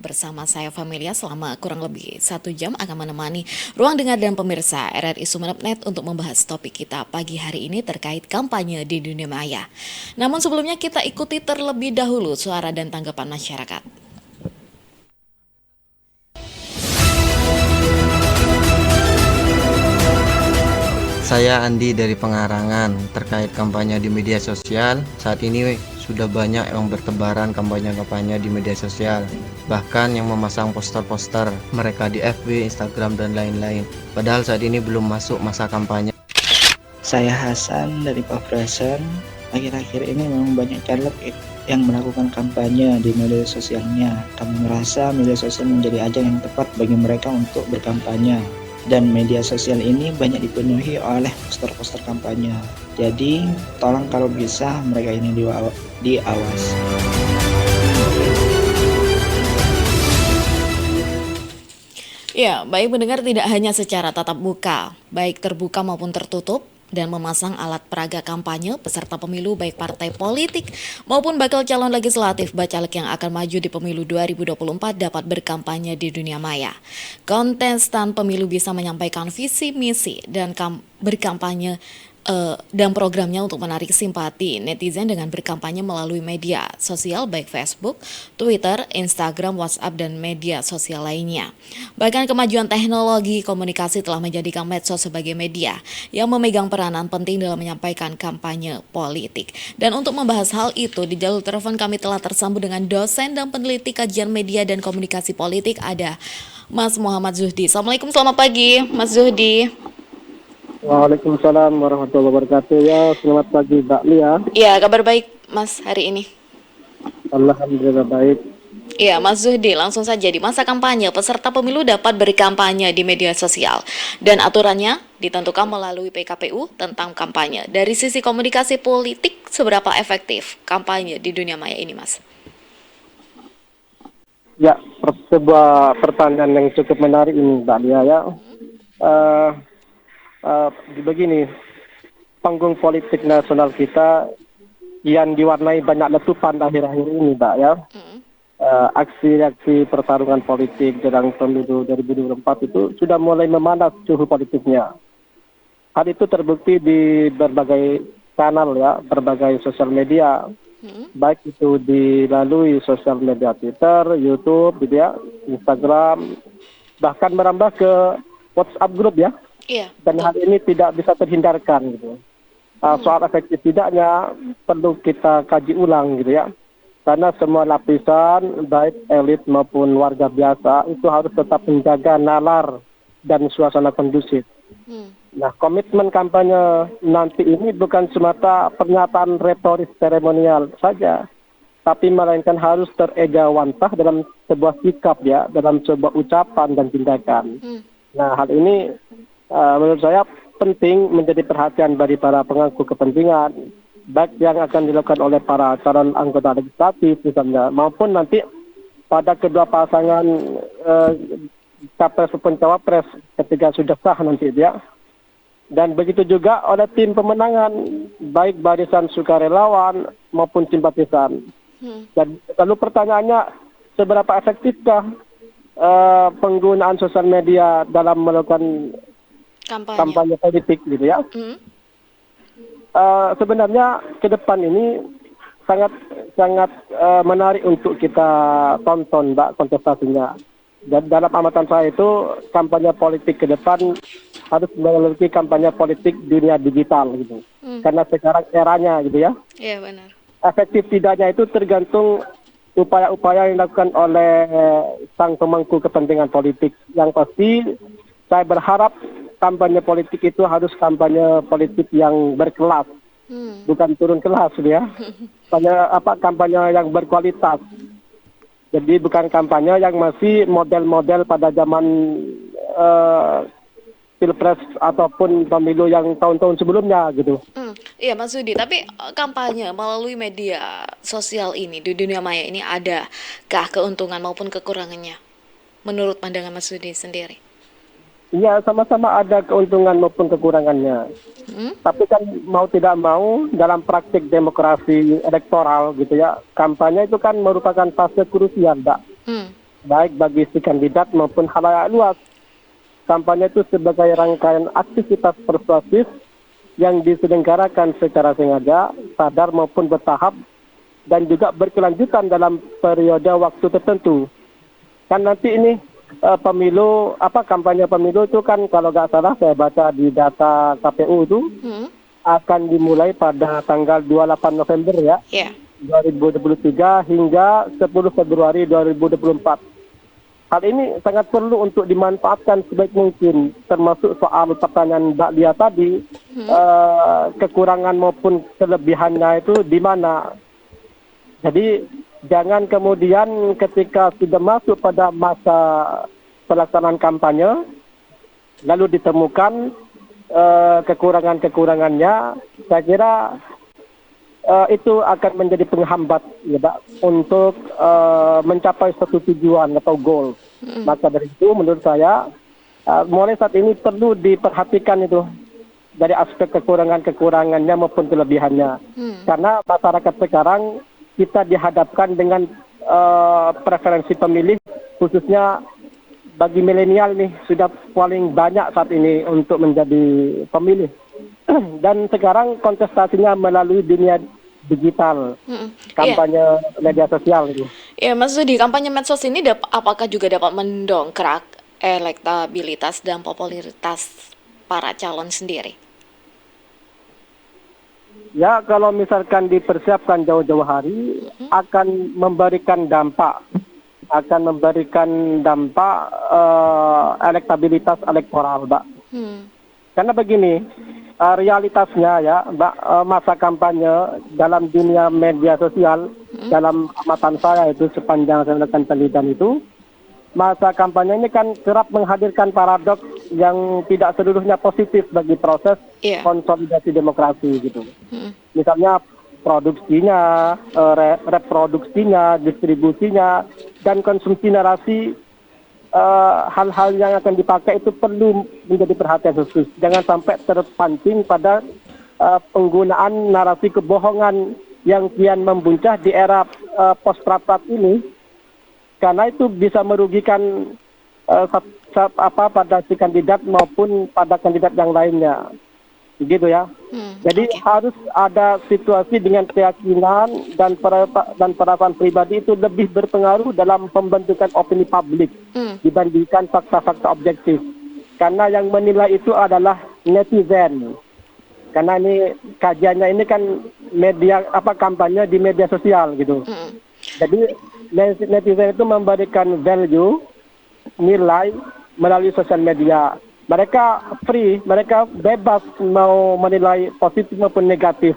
bersama saya Familia selama kurang lebih 1 jam akan menemani ruang dengar dan pemirsa RRI Sumeneb.net untuk membahas topik kita pagi hari ini terkait kampanye di dunia maya. Namun sebelumnya kita ikuti terlebih dahulu suara dan tanggapan masyarakat. Saya Andi dari Pengarangan. Terkait kampanye di media sosial, saat ini sudah banyak yang bertebaran kampanye-kampanye di media sosial. Bahkan yang memasang poster-poster mereka di FB, Instagram, dan lain-lain. Padahal saat ini belum masuk masa kampanye. Saya Hasan dari Pafresan. Akhir-akhir ini memang banyak caleg yang melakukan kampanye di media sosialnya. Kami merasa media sosial menjadi ajang yang tepat bagi mereka untuk berkampanye. Dan media sosial ini banyak dipenuhi oleh poster-poster kampanye. Jadi, tolong kalau bisa mereka ini diawas. Ya, baik mendengar tidak hanya secara tatap muka, baik terbuka maupun tertutup, dan memasang alat peraga kampanye peserta pemilu baik partai politik maupun bakal calon legislatif bacalek yang akan maju di pemilu 2024 dapat berkampanye di dunia maya. Kontestan pemilu bisa menyampaikan visi misi dan berkampanye dan programnya untuk menarik simpati netizen dengan berkampanye melalui media sosial baik Facebook, Twitter, Instagram, WhatsApp, dan media sosial lainnya. Bahkan kemajuan teknologi komunikasi telah menjadikan medsos sebagai media yang memegang peranan penting dalam menyampaikan kampanye politik. Dan untuk membahas hal itu, di jalur telepon kami telah tersambung dengan dosen dan peneliti kajian media dan komunikasi politik, ada Mas Muhammad Zuhdi. Assalamualaikum, selamat pagi Mas Zuhdi. Waalaikumsalam warahmatullahi wabarakatuh. Ya, selamat pagi Mbak Lia. Ya, kabar baik Mas hari ini. Alhamdulillah baik. Ya, Mas Zuhdi, langsung saja di masa kampanye, peserta pemilu dapat berkampanye di media sosial. Dan aturannya ditentukan melalui PKPU tentang kampanye. Dari sisi komunikasi politik, seberapa efektif kampanye di dunia maya ini, Mas? Ya, sebuah pertanyaan yang cukup menarik ini Mbak Lia ya. Begini, panggung politik nasional kita yang diwarnai banyak letupan akhir-akhir ini, Mbak ya. Aksi-aksi pertarungan politik jelang pemilu 2024 itu sudah mulai memanas suhu politiknya. Hal itu terbukti di berbagai kanal ya, berbagai sosial media, baik itu dilalui sosial media Twitter, YouTube, gitu ya, Instagram, bahkan merambah ke WhatsApp grup ya. Iya. Dan hal ini tidak bisa terhindarkan gitu. Soal efektif tidaknya perlu kita kaji ulang gitu ya. Karena semua lapisan baik elit maupun warga biasa itu harus tetap menjaga nalar dan suasana kondusif. Nah, komitmen kampanye nanti ini bukan semata pernyataan retoris seremonial saja, tapi melainkan harus terejawantah dalam sebuah sikap ya, dalam sebuah ucapan dan tindakan. Nah, hal ini menurut saya penting menjadi perhatian bagi para pemangku kepentingan, baik yang akan dilakukan oleh para calon anggota legislatif misalnya, maupun nanti pada kedua pasangan capres maupun cawapres ketika sudah sah nanti ya. Dan begitu juga oleh tim pemenangan, baik barisan sukarelawan maupun simpatisan. Dan lalu pertanyaannya, seberapa efektifkah penggunaan sosial media dalam melakukan kampanye politik gitu ya. Sebenarnya ke depan ini sangat menarik untuk kita tonton Mbak kontestasinya. Dan dalam amatan saya itu kampanye politik ke depan harus memiliki kampanye politik dunia digital gitu. Karena sekarang eranya gitu ya. Iya benar. Efektif tidaknya itu tergantung upaya-upaya yang dilakukan oleh sang pemangku kepentingan politik. Yang pasti saya berharap kampanye politik itu harus kampanye politik yang berkelas, bukan turun kelas ya. Kampanye yang berkualitas. Jadi bukan kampanye yang masih model-model pada zaman pilpres ataupun pemilu yang tahun-tahun sebelumnya gitu. Iya Mas Sudi, tapi kampanye melalui media sosial ini di dunia maya ini adakah keuntungan maupun kekurangannya menurut pandangan Mas Sudi sendiri? Iya, sama-sama ada keuntungan maupun kekurangannya. Tapi kan mau tidak mau dalam praktik demokrasi elektoral gitu ya, kampanye itu kan merupakan fase krusial, Mbak. baik bagi si kandidat maupun khalayak luas. Kampanye itu sebagai rangkaian aktivitas persuasif yang diselenggarakan secara sengaja, sadar maupun bertahap, dan juga berkelanjutan dalam periode waktu tertentu. Kan nanti ini kampanye pemilu itu kan kalau nggak salah saya baca di data KPU itu akan dimulai pada tanggal 28 November ya, Ya. 2023 hingga 10 Februari 2024. Hal ini sangat perlu untuk dimanfaatkan sebaik mungkin, termasuk soal pertanyaan Mbak Lia tadi, kekurangan maupun kelebihannya itu di mana. Jadi jangan kemudian ketika sudah masuk pada masa pelaksanaan kampanye, lalu ditemukan kekurangan-kekurangannya, saya kira itu akan menjadi penghambat ya, Pak, untuk mencapai satu tujuan atau goal. Maka dari itu menurut saya mulai saat ini perlu diperhatikan itu dari aspek kekurangan-kekurangannya maupun kelebihannya. Karena masyarakat sekarang kita dihadapkan dengan preferensi pemilih, khususnya bagi milenial nih sudah paling banyak saat ini untuk menjadi pemilih. Dan sekarang kontestasinya melalui dunia digital, kampanye media sosial itu. Ya, Mas Zudi, kampanye medsos ini apakah juga dapat mendongkrak elektabilitas dan popularitas para calon sendiri? Ya, kalau misalkan dipersiapkan jauh-jauh hari, akan memberikan dampak elektabilitas elektoral, Mbak. Karena begini, realitasnya ya, Mbak, masa kampanye dalam dunia media sosial, dalam amatan saya itu sepanjang saya melakukan penelitian itu, masa kampanye ini kan kerap menghadirkan paradoks yang tidak seluruhnya positif bagi proses konsolidasi demokrasi gitu. Misalnya produksinya, reproduksinya, distribusinya, dan konsumsi narasi, hal-hal yang akan dipakai itu perlu menjadi perhatian khusus. Jangan sampai terpancing pada penggunaan narasi kebohongan yang kian membuncah di era post-Prat ini, karena itu bisa merugikan pada si kandidat maupun pada kandidat yang lainnya, gitu ya. Jadi harus ada situasi dengan keyakinan dan perasaan pribadi itu lebih berpengaruh dalam pembentukan opini publik dibandingkan fakta-fakta objektif. Karena yang menilai itu adalah netizen. Karena ini kajiannya ini kan kampanye di media sosial gitu. Jadi netizen itu memberikan value, nilai melalui sosial media. Mereka free, mereka bebas mau menilai positif maupun negatif.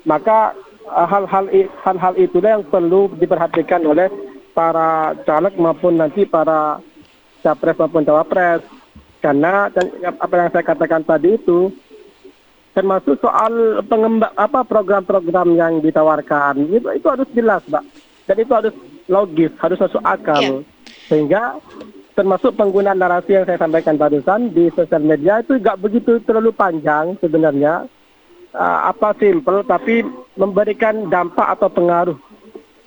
Maka hal-hal itulah yang perlu diperhatikan oleh para caleg maupun nanti para capres maupun cawapres. Karena apa yang saya katakan tadi itu termasuk soal program-program yang ditawarkan itu harus jelas, Mbak. Dan itu harus logis, harus masuk akal. Sehingga termasuk penggunaan narasi yang saya sampaikan barusan di sosial media itu nggak begitu terlalu panjang sebenarnya, simple tapi memberikan dampak atau pengaruh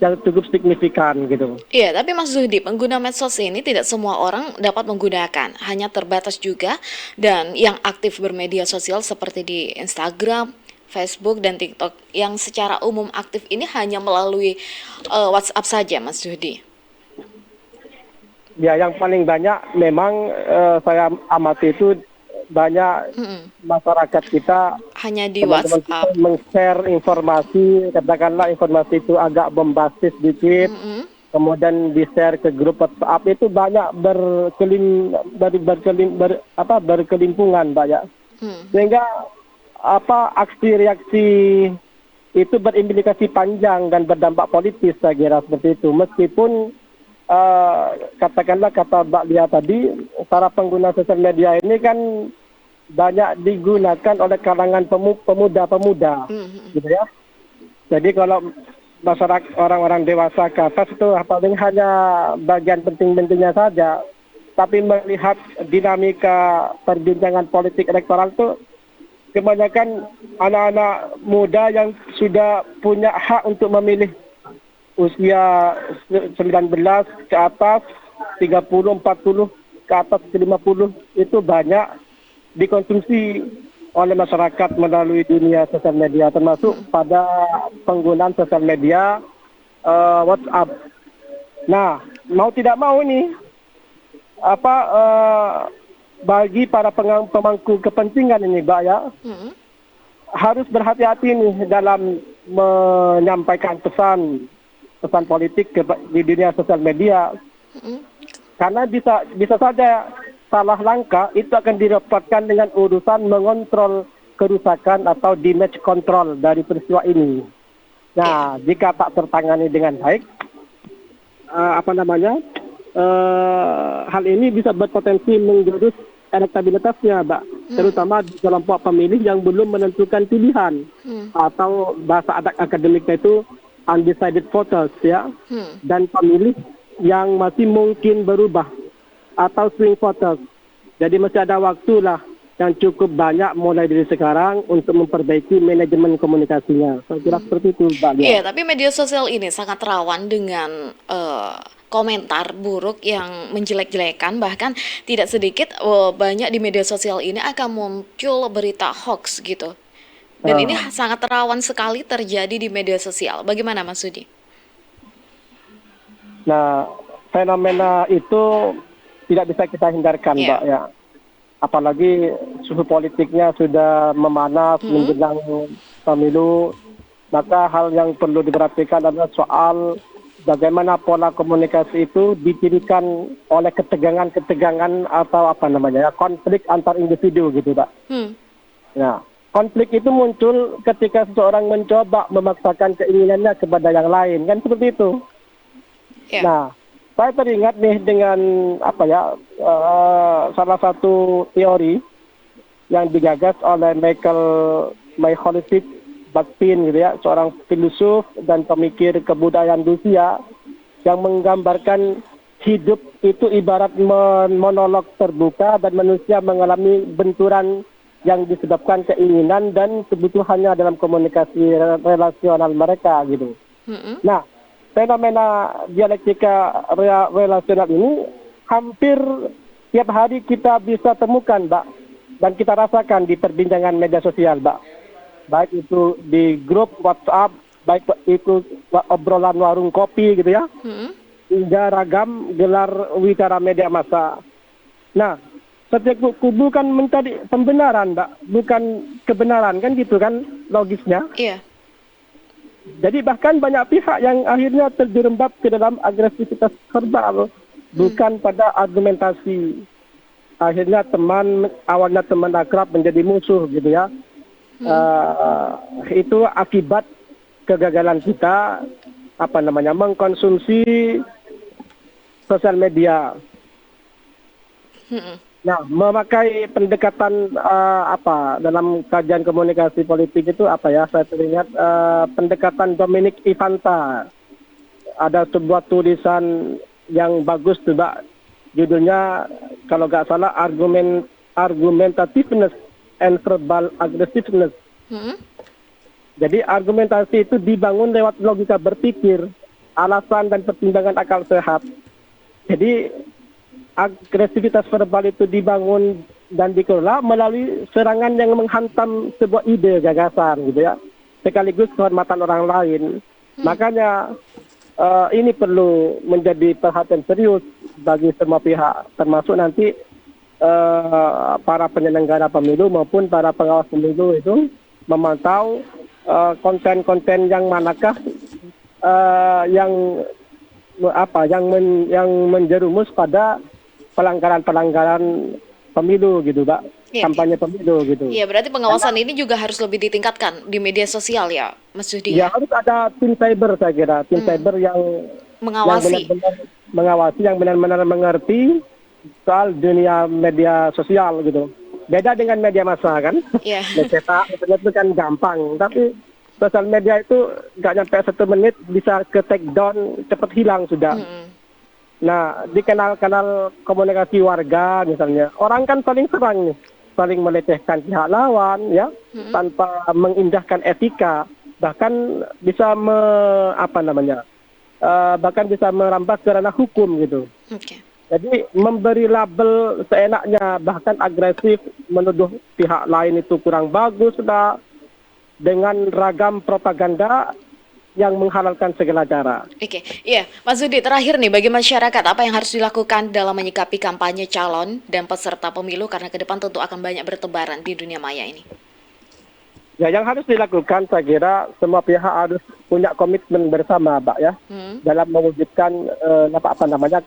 yang cukup signifikan gitu. Iya, tapi Mas Zudi, pengguna medsos ini tidak semua orang dapat menggunakan, hanya terbatas juga, dan yang aktif bermedia sosial seperti di Instagram, Facebook, dan TikTok yang secara umum aktif ini hanya melalui WhatsApp saja, Mas Zudi. Ya, yang paling banyak memang saya amati itu banyak masyarakat kita hanya di WhatsApp meng-share informasi, katakanlah informasi itu agak bombastis sedikit, kemudian di-share ke grup WhatsApp itu banyak berkelimpungan banyak. Sehingga aksi reaksi itu berimplikasi panjang dan berdampak politis, saya kira seperti itu. Meskipun katakanlah kata Mbak Lia tadi, para pengguna sosial media ini kan banyak digunakan oleh kalangan pemuda-pemuda, gitu ya. Jadi kalau masyarakat orang-orang dewasa ke atas itu paling hanya bagian penting-pentingnya saja, tapi melihat dinamika perbincangan politik elektoral itu kebanyakan anak-anak muda yang sudah punya hak untuk memilih usia 19 ke atas 30, 40 ke atas ke 50 itu banyak dikonsumsi oleh masyarakat melalui dunia sosial media, termasuk pada penggunaan sosial media WhatsApp. Nah, mau tidak mau ini bagi para pemangku kepentingan ini, Mbak ya, harus berhati-hati nih dalam menyampaikan pesan politik di dunia sosial media. Karena bisa saja salah langkah itu akan direpotkan dengan urusan mengontrol kerusakan atau damage control dari peristiwa ini. Nah, jika tak tertangani dengan baik, hal ini bisa berpotensi menggerus elektabilitasnya, Mbak. Terutama di kelompok pemilih yang belum menentukan pilihan atau bahasa akademiknya itu undecided voters ya, dan pemilih yang masih mungkin berubah atau swing voters. Jadi masih ada waktulah yang cukup banyak mulai dari sekarang untuk memperbaiki manajemen komunikasinya. Saya kira seperti itu, Mbak. Iya, tapi media sosial ini sangat rawan dengan komentar buruk yang menjelek-jelekan, bahkan tidak sedikit banyak di media sosial ini akan muncul berita hoax gitu. Dan ini sangat rawan sekali terjadi di media sosial. Bagaimana Mas Sudi? Nah, fenomena itu tidak bisa kita hindarkan, Mbak ya. Apalagi suhu politiknya sudah memanas menjelang pemilu, maka hal yang perlu diperhatikan adalah soal bagaimana pola komunikasi itu dipilihkan oleh ketegangan atau konflik antar individu gitu, Pak. Nah, konflik itu muncul ketika seseorang mencoba memaksakan keinginannya kepada yang lain, kan seperti itu. Nah, saya teringat nih dengan salah satu teori yang digagas oleh Michael Bakhtin gitu ya, seorang filosof dan pemikir kebudayaan Rusia yang menggambarkan hidup itu ibarat monolog terbuka dan manusia mengalami benturan yang disebabkan keinginan dan kebutuhannya dalam komunikasi relasional mereka gitu. Nah, fenomena dialektika relasional ini hampir tiap hari kita bisa temukan, Mbak, dan kita rasakan di perbincangan media sosial, Mbak. Baik itu di grup WhatsApp, baik itu obrolan warung kopi gitu ya, hingga ragam gelar wicara media massa. Nah, setiap kubu kan mencari pembenaran, Mbak, bukan kebenaran, kan gitu kan logisnya. Iya. Jadi bahkan banyak pihak yang akhirnya terjerembab ke dalam agresivitas verbal, bukan pada argumentasi. Akhirnya awalnya teman akrab menjadi musuh gitu ya. Itu akibat kegagalan kita mengkonsumsi sosial media. Nah, memakai pendekatan dalam kajian komunikasi politik itu saya teringat pendekatan Dominic Ivanta. Ada sebuah tulisan yang bagus tuh, Mbak. Judulnya kalau nggak salah Argumentativeness and Verbal Aggressiveness. Jadi argumentasi itu dibangun lewat logika berpikir, alasan dan pertimbangan akal sehat. Jadi agresivitas verbal itu dibangun dan dikelola melalui serangan yang menghantam sebuah ide gagasan gitu ya, sekaligus kehormatan orang lain. Makanya ini perlu menjadi perhatian serius bagi semua pihak, termasuk nanti para penyelenggara pemilu maupun para pengawas pemilu itu memantau konten-konten yang manakah yang menjerumus pada pelanggaran pemilu gitu, Mbak. Kampanye pemilu gitu. Iya, berarti pengawasan ini juga harus lebih ditingkatkan di media sosial ya, Mas Sudi. Ya, harus ada tim cyber, saya kira. Tim cyber yang mengawasi, yang benar-benar mengerti soal dunia media sosial gitu. Beda dengan media massa kan. Iya. Cetak itu kan gampang, tapi sosial media itu nggak nyampe 1 menit bisa ke take down, cepat hilang sudah. Nah, di kanal-kanal komunikasi warga misalnya, orang kan saling serang nih, saling melecehkan pihak lawan ya, tanpa mengindahkan etika, bahkan bisa bahkan bisa merambah ke ranah hukum gitu. Jadi memberi label seenaknya, bahkan agresif, menuduh pihak lain itu kurang bagus dah, dengan ragam propaganda yang menghalalkan segala cara. Oke, iya, Mas Zudi, terakhir nih, bagi masyarakat apa yang harus dilakukan dalam menyikapi kampanye calon dan peserta pemilu karena ke depan tentu akan banyak bertebaran di dunia maya ini? Ya, yang harus dilakukan saya kira semua pihak harus punya komitmen bersama, Mbak ya, dalam mewujudkan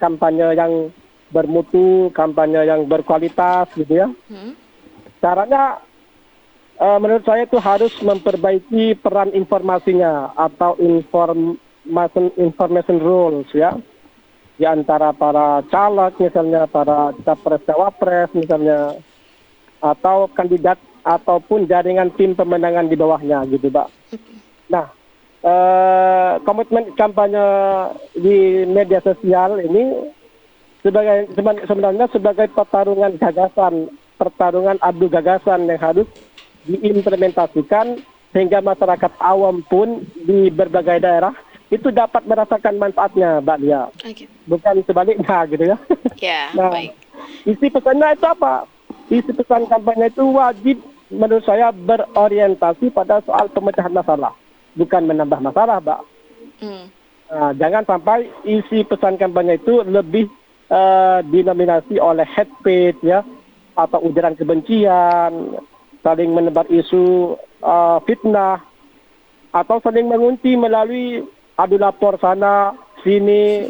kampanye yang bermutu, kampanye yang berkualitas gitu ya. Caranya menurut saya itu harus memperbaiki peran informasinya atau information rules ya, di antara para caleg misalnya, para capres cawapres misalnya, atau kandidat ataupun jaringan tim pemenangan di bawahnya gitu, Pak. Nah, komitmen kampanye di media sosial ini sebenarnya sebagai pertarungan adu gagasan yang harus diimplementasikan sehingga masyarakat awam pun di berbagai daerah itu dapat merasakan manfaatnya, Mbak Lia. Okay. Bukan sebaliknya gitu ya. Ya, nah, baik. Isi pesannya itu apa? Isi pesan kampanye itu wajib menurut saya berorientasi pada soal pemecahan masalah, bukan menambah masalah, Mbak. Nah, jangan sampai isi pesan kampanye itu lebih dinominasi oleh hate speech ya, atau ujaran kebencian, saling menebar isu fitnah, atau saling mengunci melalui adu lapor sana sini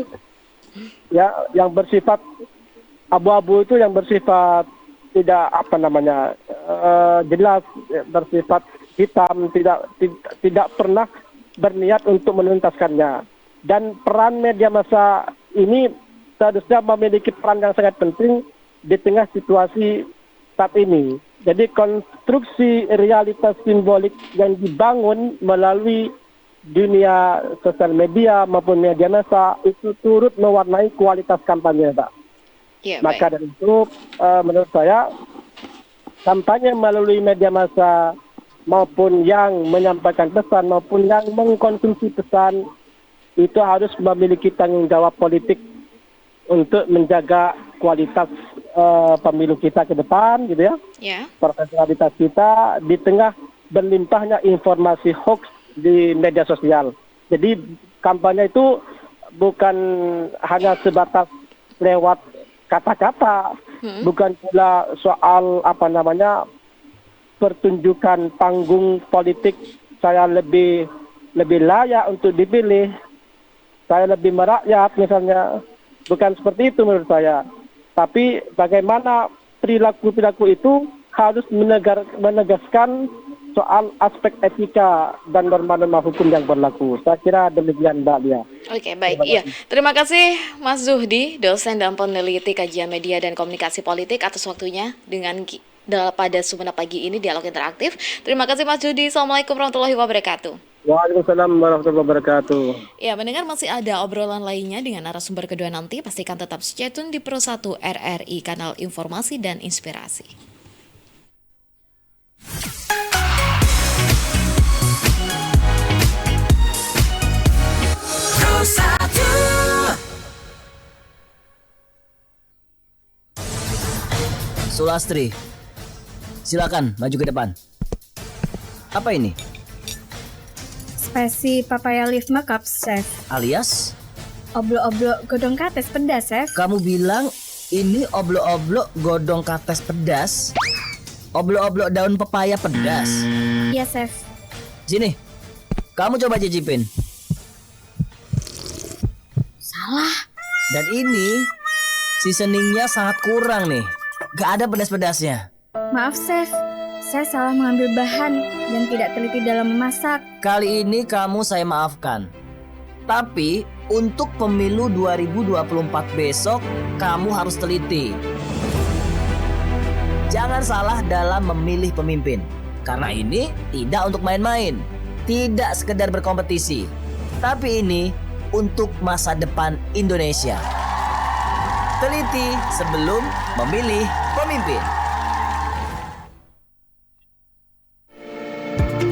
ya, yang bersifat abu-abu itu, yang bersifat tidak jelas, bersifat hitam, tidak pernah berniat untuk menuntaskannya. Dan peran media massa ini seharusnya memiliki peran yang sangat penting di tengah situasi saat ini. Jadi konstruksi realitas simbolik yang dibangun melalui dunia sosial media maupun media massa itu turut mewarnai kualitas kampanye, Pak. Ya, maka dari itu menurut saya kampanye melalui media massa maupun yang menyampaikan pesan maupun yang mengkonsumsi pesan itu harus memiliki tanggung jawab politik untuk menjaga kualitas pemilu kita ke depan gitu ya. Yeah. Profesionalitas kita di tengah berlimpahnya informasi hoax di media sosial. Jadi kampanye itu bukan hanya sebatas lewat kata-kata, bukan pula soal pertunjukan panggung politik, saya lebih layak untuk dipilih, saya lebih merakyat misalnya, bukan seperti itu menurut saya. Tapi bagaimana perilaku itu harus menegaskan soal aspek etika dan norma-norma hukum yang berlaku. Saya kira demikian, Mbak Lia. Oke, baik. Iya, terima kasih Mas Zuhdi, dosen dan peneliti kajian media dan komunikasi politik atas waktunya pada Sumenep pagi ini dialog interaktif. Terima kasih Mas Zuhdi. Assalamualaikum warahmatullahi wabarakatuh. Waalaikumsalam warahmatullahi wabarakatuh. Ya, mendengar masih ada obrolan lainnya dengan narasumber kedua nanti, pastikan tetap stay tune di Pro 1 RRI, kanal informasi dan inspirasi. Sulastri, silakan maju ke depan. Apa ini? Spesi papaya leaf makeup, Chef. Alias? Oblok-oblok godong kates pedas, Chef. Kamu bilang ini oblok-oblok godong kates pedas? Oblok-oblok daun pepaya pedas? Iya, Chef. Sini, kamu coba cicipin. Salah. Dan ini seasoningnya sangat kurang nih. Gak ada pedas-pedasnya. Maaf, Chef. Saya salah mengambil bahan dan tidak teliti dalam memasak. Kali ini kamu saya maafkan. Tapi untuk pemilu 2024 besok, kamu harus teliti. Jangan salah dalam memilih pemimpin. Karena ini tidak untuk main-main. Tidak sekedar berkompetisi. Tapi ini untuk masa depan Indonesia. Teliti sebelum memilih pemimpin.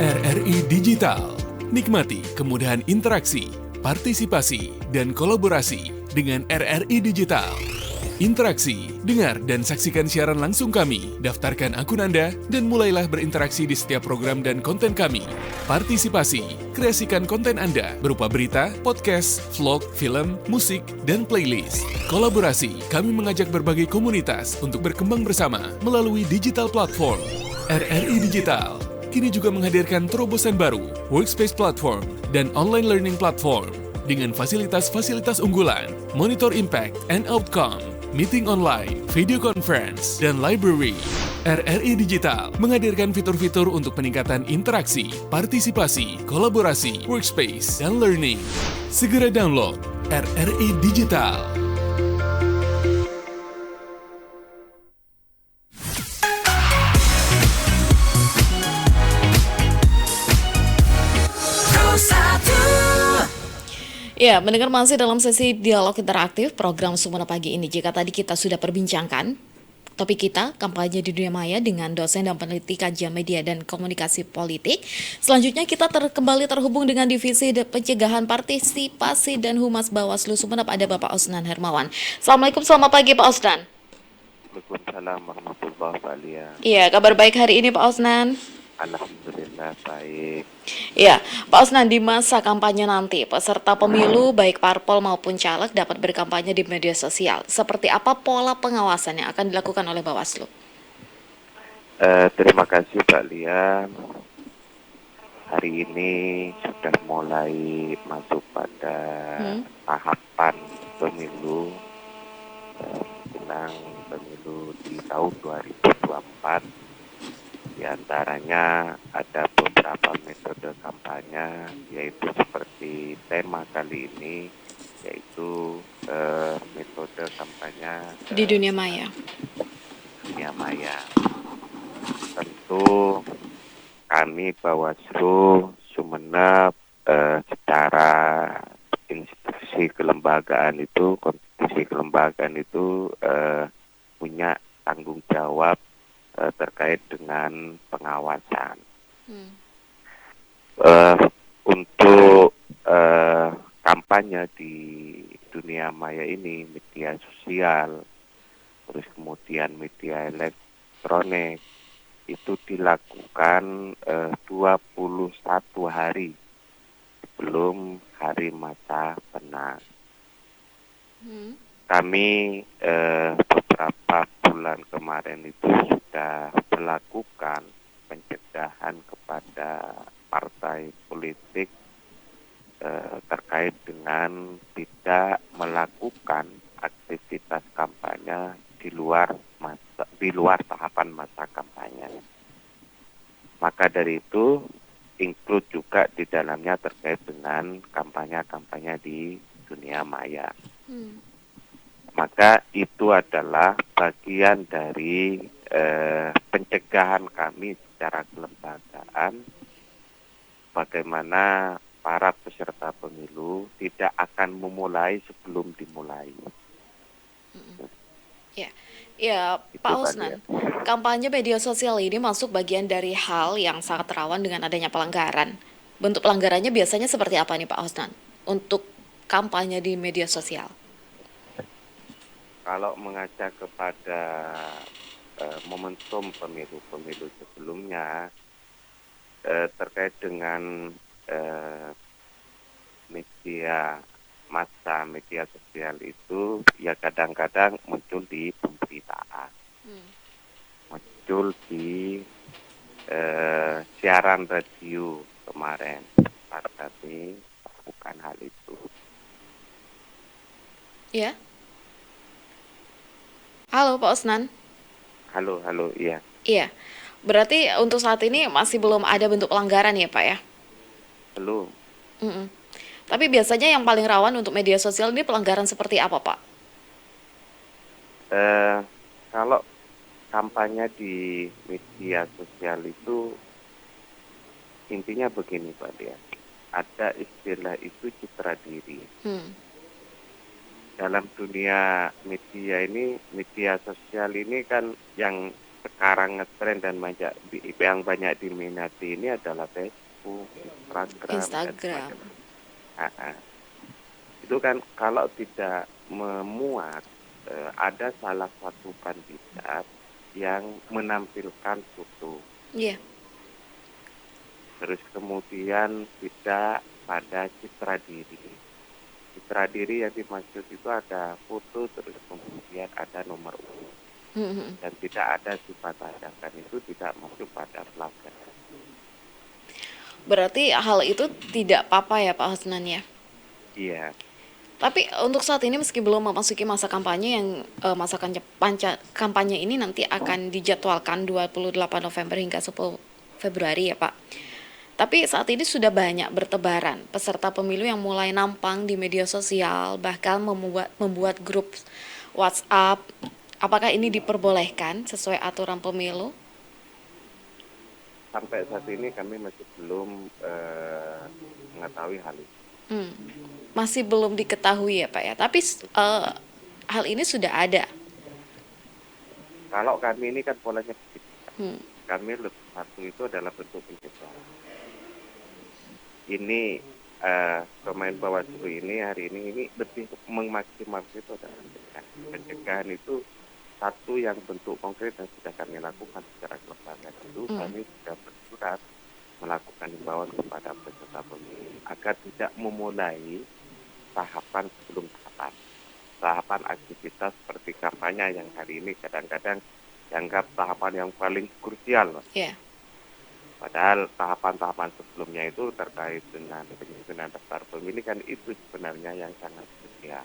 RRI Digital. Nikmati kemudahan interaksi, partisipasi, dan kolaborasi dengan RRI Digital. Interaksi, dengar dan saksikan siaran langsung kami. Daftarkan akun Anda dan mulailah berinteraksi di setiap program dan konten kami. Partisipasi, kreasikan konten Anda berupa berita, podcast, vlog, film, musik, dan playlist. Kolaborasi, kami mengajak berbagai komunitas untuk berkembang bersama melalui digital platform. RRI Digital kini juga menghadirkan terobosan baru, workspace platform, dan online learning platform dengan fasilitas-fasilitas unggulan, monitor impact and outcome, meeting online, video conference, dan library. RRI Digital menghadirkan fitur-fitur untuk peningkatan interaksi, partisipasi, kolaborasi, workspace, dan learning. Segera download RRI Digital. Ya, mendengar masih dalam sesi dialog interaktif program Sumena Pagi ini. Jika tadi kita sudah perbincangkan topik kita, kampanye di dunia maya dengan dosen dan peneliti kajian media dan komunikasi politik. Selanjutnya kita kembali terhubung dengan Divisi Pencegahan Partisipasi dan Humas Bawaslu Sumeneb, ada Bapak Osnan Hermawan. Assalamualaikum, selamat pagi Pak Osnan. Waalaikumsalam warahmatullahi wabarakatuh. Iya, kabar baik hari ini Pak Osnan? Alhamdulillah baik. Ya, Pak Osnan, di masa kampanye nanti, peserta pemilu baik parpol maupun caleg dapat berkampanye di media sosial. Seperti apa pola pengawasan yang akan dilakukan oleh Bawaslu? Terima kasih Mbak Lia. Hari ini sudah mulai masuk pada tahapan pemilu menjelang pemilu di tahun 2024. Di antaranya ada beberapa metode kampanye, yaitu seperti tema kali ini, yaitu metode kampanye Di dunia maya. dunia maya. Tentu kami Bawaslu Sumeneb secara institusi kelembagaan itu, konstitusi kelembagaan itu punya tanggung jawab terkait dengan pengawasan. Untuk kampanye di dunia maya ini, media sosial, terus kemudian media elektronik, itu dilakukan 21 hari sebelum hari masa tenang. Kami beberapa bulan kemarin itu sudah melakukan pencegahan kepada partai politik terkait dengan tidak melakukan aktivitas kampanye di luar tahapan masa kampanye. Maka dari itu include juga di dalamnya terkait dengan kampanye-kampanye di dunia maya. Maka itu adalah bagian dari pencegahan kami secara kelembagaan, bagaimana para peserta pemilu tidak akan memulai sebelum dimulai. Ya, Pak Osnan, kampanye media sosial ini masuk bagian dari hal yang sangat rawan dengan adanya pelanggaran. Bentuk pelanggarannya biasanya seperti apa nih Pak Osnan untuk kampanye di media sosial? Kalau mengajak kepada momentum pemilu-pemilu sebelumnya terkait dengan media sosial itu ya kadang-kadang muncul di pemberitaan, muncul di siaran radio kemarin. Kami lakukan hal itu. Ya. Halo Pak Osnan. Halo, iya. Iya. Berarti untuk saat ini masih belum ada bentuk pelanggaran ya Pak ya? Belum. Tapi biasanya yang paling rawan untuk media sosial ini pelanggaran seperti apa Pak? Kalau kampanye di media sosial itu intinya begini Pak Dia. Ada istilah itu citra diri. Dalam dunia media ini, media sosial ini kan yang sekarang ngetren dan yang banyak diminati ini adalah Facebook, Instagram. Itu kan kalau tidak memuat ada salah satu kandidat yang menampilkan foto. Iya. Terus kemudian tidak pada citra diri. Citra diri yang dimaksud itu ada foto, terus kemudian ada nomor urut. Dan tidak ada sifat ajakan, itu tidak masuk pada pelanggaran. Berarti hal itu tidak apa-apa ya Pak Husnan ya? Iya. Tapi untuk saat ini meski belum memasuki masa kampanye yang kampanye ini nanti akan dijadwalkan 28 November hingga 10 Februari ya Pak. Tapi saat ini sudah banyak bertebaran peserta pemilu yang mulai nampang di media sosial, bahkan membuat grup WhatsApp. Apakah ini diperbolehkan sesuai aturan pemilu? Sampai saat ini kami masih belum mengetahui hal itu. Masih belum diketahui ya Pak ya. Tapi hal ini sudah ada. Kalau kami ini kan polanya begitu. Kami lebih satu itu adalah bentuk pencegahan. Ini pemain Bawaslu ini hari ini lebih memaksimalkan itu adalah pencegahan. Pencegahan itu satu yang bentuk konkret dan sudah kami lakukan secara kelembagaan itu kami sudah bersurat melakukan himbauan kepada peserta pemilu agar tidak memulai tahapan sebelum tahapan aktivitas seperti kampanye yang hari ini kadang-kadang dianggap tahapan yang paling krusial. Yeah. Padahal tahapan-tahapan sebelumnya itu terkait dengan penyusunan daftar pemilih kan itu sebenarnya yang sangat krusial.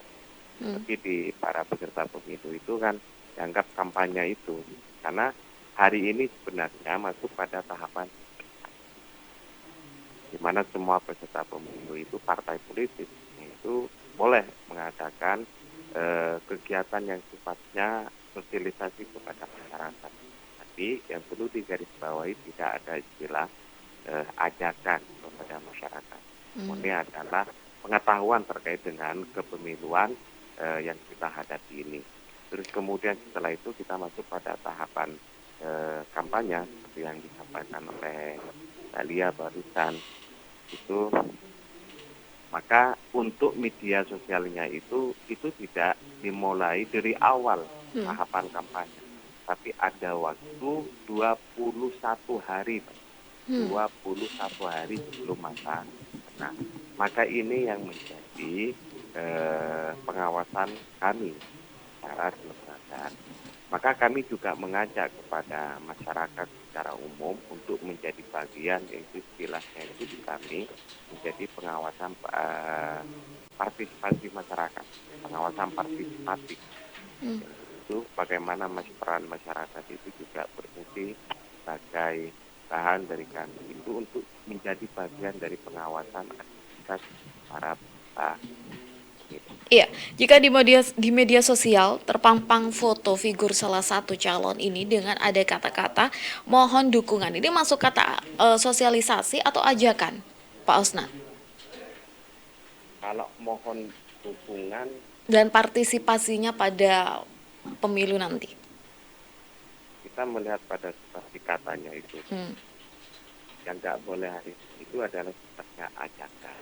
Tapi di para peserta pemilu itu kan dianggap kampanye itu, karena hari ini sebenarnya masuk pada tahapan di mana semua peserta pemilu itu partai politik itu boleh mengadakan kegiatan yang sifatnya sosialisasi kepada masyarakat. Tapi yang perlu digarisbawahi tidak ada istilah ajakan kepada masyarakat. Ini adalah pengetahuan terkait dengan kepemiluan yang kita hadapi ini. Terus kemudian setelah itu kita masuk pada tahapan kampanye seperti yang disampaikan oleh Dahlia barusan itu. Maka untuk media sosialnya itu tidak dimulai dari awal tahapan kampanye, tapi ada waktu 21 hari, 21 hari sebelum masa. Nah, maka ini yang menjadi pengawasan kami secara kelembagaan. Maka kami juga mengajak kepada masyarakat secara umum untuk menjadi bagian, yaitu istilahnya itu di kami menjadi pengawasan partisipasi masyarakat, pengawasan partisipatif. Itu bagaimana peran masyarakat itu juga berfungsi sebagai bahan dari kami itu untuk menjadi bagian dari pengawasan aktivitas para peserta. Iya, jika di media sosial terpampang foto figur salah satu calon ini dengan ada kata-kata mohon dukungan, ini masuk kata sosialisasi atau ajakan, Pak Osnan? Kalau mohon dukungan dan partisipasinya pada pemilu nanti, kita melihat pada seperti katanya itu, yang nggak boleh hari itu adalah sifatnya ajakan.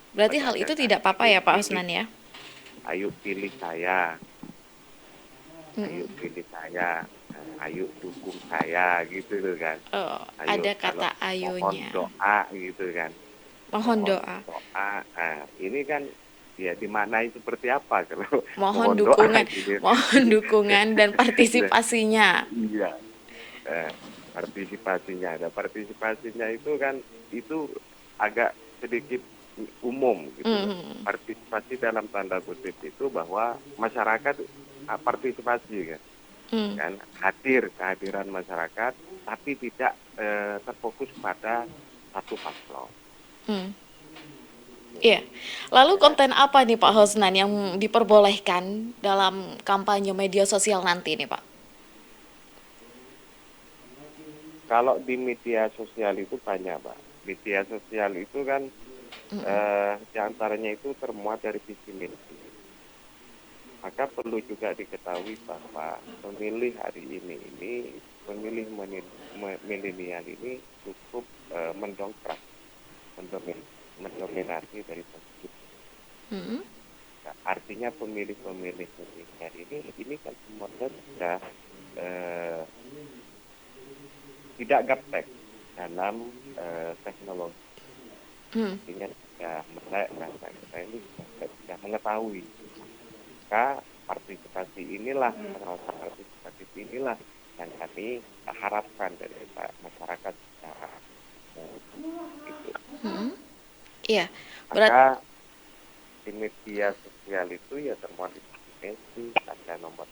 Berarti hal itu tidak apa-apa ya Pak Osnan ya? Ayo pilih saya, ayo dukung saya gitu kan. Ada kata ayonya. Mohon doa gitu kan. Mohon doa. Ini kan ya dimaknai seperti apa kalau mohon dukungan, gitu. Mohon dukungan dan partisipasinya. Iya, partisipasinya itu kan itu agak sedikit umum gitu. Partisipasi dalam tanda kutip itu bahwa masyarakat partisipasi kan kehadiran masyarakat tapi tidak terfokus pada satu paslon. Iya. Lalu konten apa nih Pak Husnan yang diperbolehkan dalam kampanye media sosial nanti nih Pak? Kalau di media sosial itu banyak Pak. Media sosial itu kan diantaranya itu termuat dari visi misi. Maka perlu juga diketahui bahwa pemilih hari ini pemilih milenial ini cukup mendominasi dari tersebut. artinya pemilih-pemilih milenial ini kan semuanya sudah tidak gaptek dalam teknologi. Artinya sudah melek bahasa kita ini sudah mengetahui. Maka pengawasan partisipatif inilah yang kami harapkan dari masyarakat secara gitu. Iya, Maka di media sosial itu ya temuan informasi, ada nomor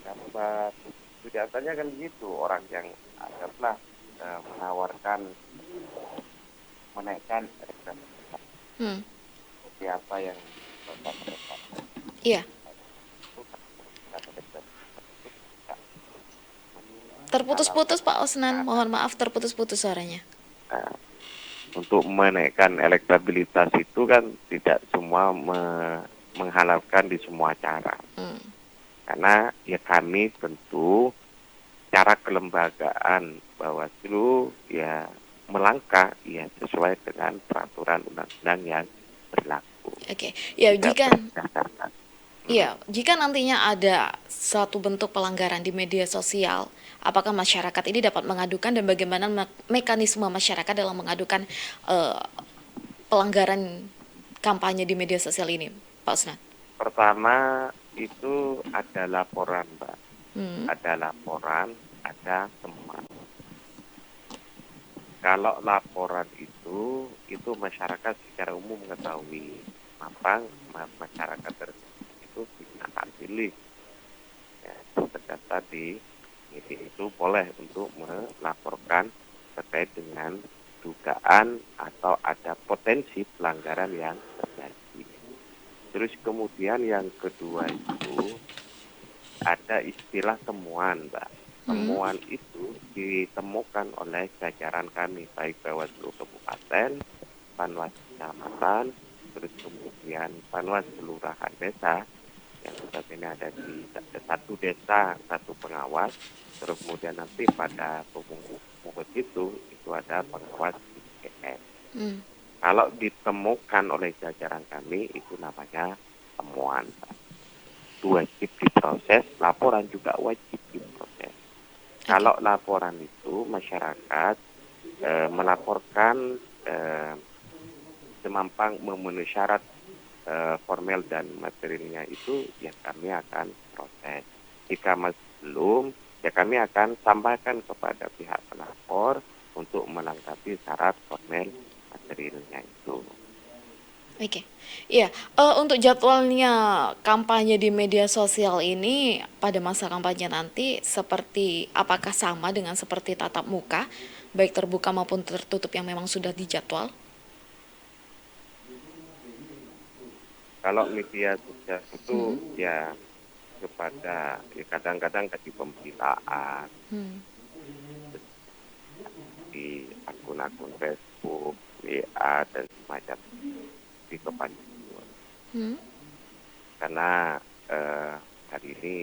gambar. Biasanya kan begitu, orang yang anggaplah menaikkan elektabilitas. Siapa yang mereka iya. Terputus-putus Pak Osnan, mohon maaf terputus-putus suaranya. Untuk menaikkan elektabilitas itu kan tidak semua menghalalkan di semua cara. Karena ya kami tentu cara kelembagaan Bawaslu ya melangkah ya sesuai dengan peraturan undang-undang yang berlaku. Oke. Ya, jika nantinya ada satu bentuk pelanggaran di media sosial, apakah masyarakat ini dapat mengadukan dan bagaimana mekanisme masyarakat dalam mengadukan pelanggaran kampanye di media sosial ini, Pak Osnan? Pertama itu ada laporan, Mbak. Ada laporan, ada temuan. Kalau laporan itu masyarakat secara umum mengetahui, maka masyarakat itu akan pilih. Ya, terdaftar di itu boleh untuk melaporkan terkait dengan dugaan atau ada potensi pelanggaran yang terjadi. Terus kemudian yang kedua itu ada istilah temuan, Mbak. Temuan itu ditemukan oleh jajaran kami, baik Bawaslu Kabupaten, Panwas Kecamatan, terus kemudian Panwas Kelurahan Desa, yang saat ini ada di satu desa, satu pengawas, terus kemudian nanti pada pemungut itu ada pengawas IPS. Kalau ditemukan oleh jajaran kami, itu namanya temuan. Itu wajib diproses, laporan juga wajib diproses. Kalau laporan itu masyarakat melaporkan semampang memenuhi syarat formel dan materialnya itu, ya kami akan proses. Jika masih belum, ya kami akan sampaikan kepada pihak pelapor untuk melengkapi syarat formel materialnya itu. Oke, iya. Untuk jadwalnya kampanye di media sosial ini pada masa kampanye nanti seperti apakah sama dengan seperti tatap muka, baik terbuka maupun tertutup yang memang sudah dijadwal? Kalau media sosial itu ya kepada kadang-kadang di pemberitaan di akun-akun Facebook, WA dan semacam di kepanjangan. Karena hari ini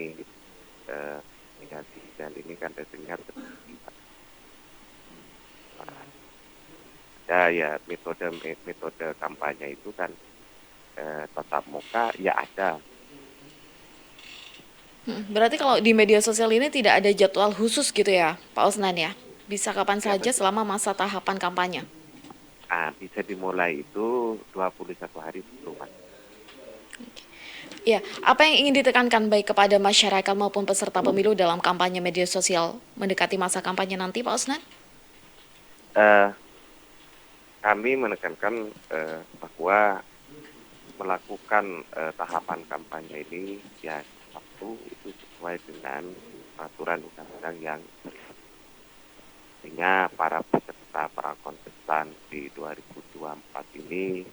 media sosial ini kan terdengar ya metode kampanye itu kan tatap muka ya ada. Berarti kalau di media sosial ini tidak ada jadwal khusus gitu ya, Pak Osnan ya? Bisa kapan saja selama masa tahapan kampanye? Bisa dimulai itu 21 hari sebelum. Ya, apa yang ingin ditekankan baik kepada masyarakat maupun peserta pemilu dalam kampanye media sosial mendekati masa kampanye nanti, Pak Osnan? Kami menekankan bahwa melakukan tahapan kampanye ini ya satu itu sesuai dengan peraturan undang-undang yang sehingga para peserta, para kontestan di 2024 ini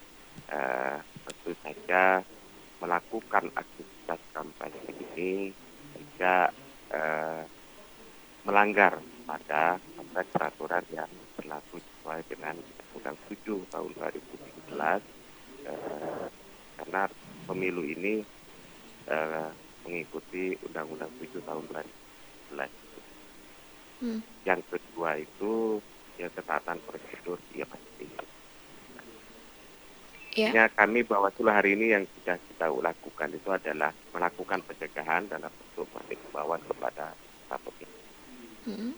tentu saja melakukan aktivitas kampanye ini tidak melanggar pada peraturan yang berlaku sesuai dengan Undang 7 tahun 2017 karena pemilu ini mengikuti Undang-Undang 7 tahun 2011. Yang kedua itu ya ketaatan prosedur ya pasti. Ya, kami Bawaslu hari ini yang sudah kita lakukan itu adalah melakukan pencegahan dalam bentuk himbauan kepada para pemilih.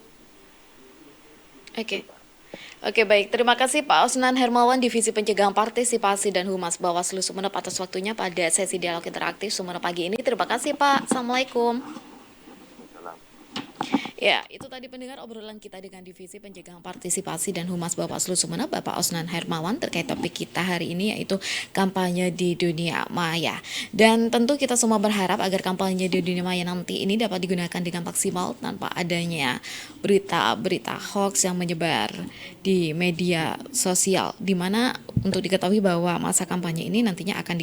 Oke, baik. Terima kasih Pak Osnan Hermawan, Divisi Pencegahan Partisipasi dan Humas Bawaslu Sumeneb atas waktunya pada sesi dialog interaktif Sumeneb pagi ini. Terima kasih Pak. Assalamualaikum. Ya, itu tadi pendengar obrolan kita dengan Divisi Pencegahan Partisipasi dan Humas Bawaslu Sumeneb, Bapak Osnan Hermawan, terkait topik kita hari ini yaitu kampanye di dunia maya. Dan tentu kita semua berharap agar kampanye di dunia maya nanti ini dapat digunakan dengan maksimal tanpa adanya berita-berita hoax yang menyebar di media sosial, di mana untuk diketahui bahwa masa kampanye ini nantinya akan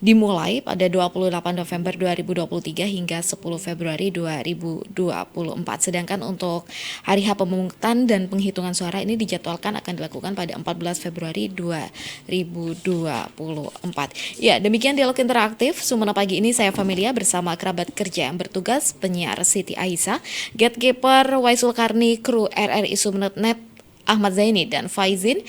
dimulai pada 28 November 2023 hingga 10 Februari 2024. Sedangkan untuk hari H pemungutan dan penghitungan suara ini dijadwalkan akan dilakukan pada 14 Februari 2024. Ya, demikian dialog interaktif Sumeneb pagi ini. Saya Familia bersama kerabat kerja yang bertugas, penyiar Siti Aisyah, gatekeeper Waisul Karni, kru RRI Sumeneb Net Ahmad Zaini dan Faizin.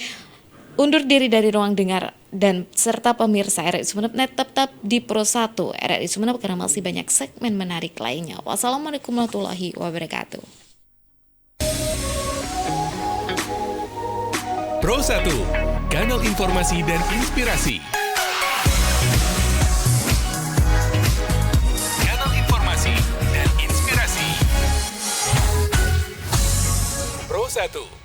Undur diri dari ruang dengar dan serta pemirsa RRI Sumeneb Net tetap di Pro 1 RRI Sumeneb karena masih banyak segmen menarik lainnya. Wassalamualaikum warahmatullahi wabarakatuh. Pro 1, kanal informasi dan inspirasi. Kanal informasi dan inspirasi. Pro 1.